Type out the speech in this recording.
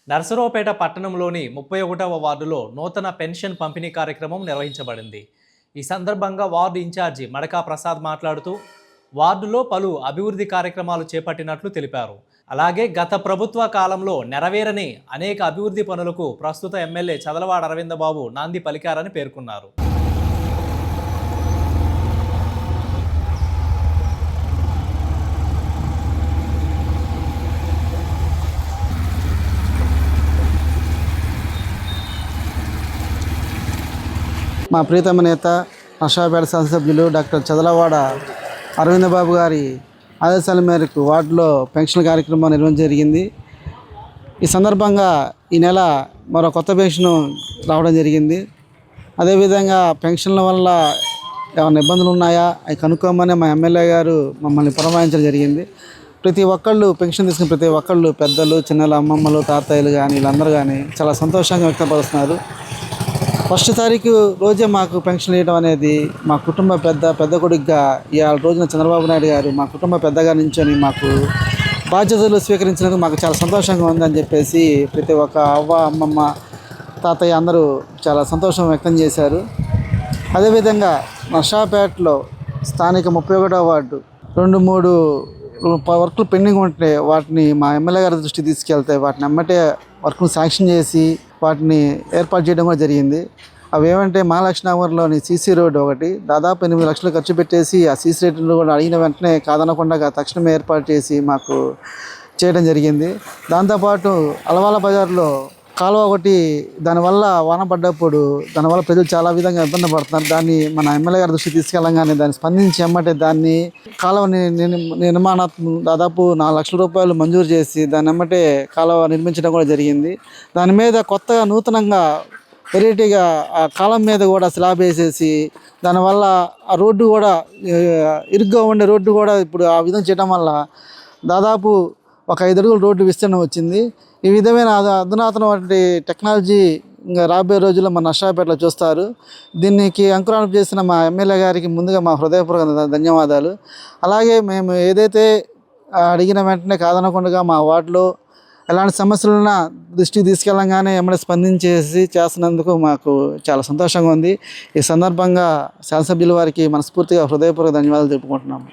నర్సరావుపేట పట్టణంలోని 31వ వార్డులో నూతన పెన్షన్ పంపిణీ కార్యక్రమం నిర్వహించబడింది. ఈ సందర్భంగా వార్డు ఇన్ఛార్జి మడకా ప్రసాద్ మాట్లాడుతూ వార్డులో పలు అభివృద్ధి కార్యక్రమాలు చేపట్టినట్లు తెలిపారు. అలాగే గత ప్రభుత్వ కాలంలో నెరవేరని అనేక అభివృద్ధి పనులకు ప్రస్తుత ఎమ్మెల్యే చదలవాడ అరవిందబాబు నాంది పలికారని పేర్కొన్నారు. మా ప్రీతమ నేత నర్సరావుపేట శాసనసభ్యులు డాక్టర్ చదలవాడ అరవిందబాబు గారి ఆదేశాల మేరకు వార్డులో పెన్షన్ కార్యక్రమం నిర్వహించడం జరిగింది. ఈ సందర్భంగా ఈ నెల మరో కొత్త పెన్షన్ రావడం జరిగింది. అదేవిధంగా పెన్షన్ల వల్ల ఏమైనా ఇబ్బందులు ఉన్నాయా అవి కనుక్కోమని మా ఎమ్మెల్యే గారు మమ్మల్ని పురమాయించడం జరిగింది. ప్రతి ఒక్కళ్ళు పెన్షన్ తీసుకుని ప్రతి ఒక్కళ్ళు పెద్దలు, చిన్నలు, అమ్మమ్మలు, తాతయ్యలు కానీ వీళ్ళందరూ కానీ చాలా సంతోషంగా వ్యక్తపరుస్తున్నారు. ఫస్ట్ తారీఖు రోజే మాకు పెన్షన్ ఇవ్వడం అనేది మా కుటుంబ పెద్ద కొడుకుగా ఇవాళ రోజున చంద్రబాబు నాయుడు గారు మా కుటుంబ పెద్దగా నించొని మాకు బాధ్యతలు స్వీకరించినందుకు మాకు చాలా సంతోషంగా ఉందని చెప్పేసి ప్రతి ఒక్క అవ్వ, అమ్మమ్మ, తాతయ్య అందరూ చాలా సంతోషం వ్యక్తం చేశారు. అదేవిధంగా నర్సరావుపేటలో స్థానిక 31వ వార్డు 2-3 వర్కులు పెండింగ్ ఉంటే వాటిని మా ఎమ్మెల్యే గారి దృష్టికి తీసుకెళ్తే వాటిని అమ్మటే వర్క్ను శాంక్షన్ చేసి వాటిని ఏర్పాటు చేయడం కూడా జరిగింది. అవి ఏమంటే మహాలక్ష్మీనగర్లోని సీసీ రోడ్డు ఒకటి దాదాపు 8 లక్షలు ఖర్చు పెట్టేసి ఆ సీసీ రోడ్డు కూడా అడిగిన వెంటనే కాదనకుండా తక్షణమే ఏర్పాటు చేసి మాకు చేయడం జరిగింది. దాంతోపాటు అలవాల బజార్లో కాలువ ఒకటి దానివల్ల వాన పడ్డప్పుడు దానివల్ల ప్రజలు చాలా విధంగా ఇబ్బంది పడుతున్నారు. దాన్ని మన ఎమ్మెల్యే గారి దృష్టికి తీసుకెళ్ళగానే దాన్ని స్పందించి ఎమ్మటే దాన్ని కాలువ నిర్మాణాత్మక దాదాపు 4 లక్షల రూపాయలు మంజూరు చేసి దాన్ని ఎమ్మటే కాలువ నిర్మించడం కూడా జరిగింది. దాని మీద కొత్తగా నూతనంగా వెరైటీగా ఆ కాలం మీద కూడా స్లాబ్ వేసేసి దానివల్ల ఆ రోడ్డు కూడా ఇరుగ్గా ఉండే రోడ్డు కూడా ఇప్పుడు ఆ విధంగా చేయడం వల్ల దాదాపు ఒక 5 అడుగుల రోడ్డు విస్తీర్ణం వచ్చింది. ఈ విధమైన అధునాతనమైన టెక్నాలజీ ఇంకా రాబోయే రోజుల్లో మన నర్సరావుపేటలో చూస్తారు. దీనికి అంకురార్పణ చేసిన మా ఎమ్మెల్యే గారికి ముందుగా మా హృదయపూర్వక ధన్యవాదాలు. అలాగే మేము ఏదైతే అడిగిన వెంటనే కాదనకుండా మా వార్డులో ఎలాంటి సమస్యలున్నా దృష్టికి తీసుకెళ్ళంగానే ఎమ్మడే స్పందించేసి చేస్తున్నందుకు మాకు చాలా సంతోషంగా ఉంది. ఈ సందర్భంగా శాసనసభ్యుల వారికి మనస్ఫూర్తిగా హృదయపూర్వక ధన్యవాదాలు తెలుపుకుంటున్నాము.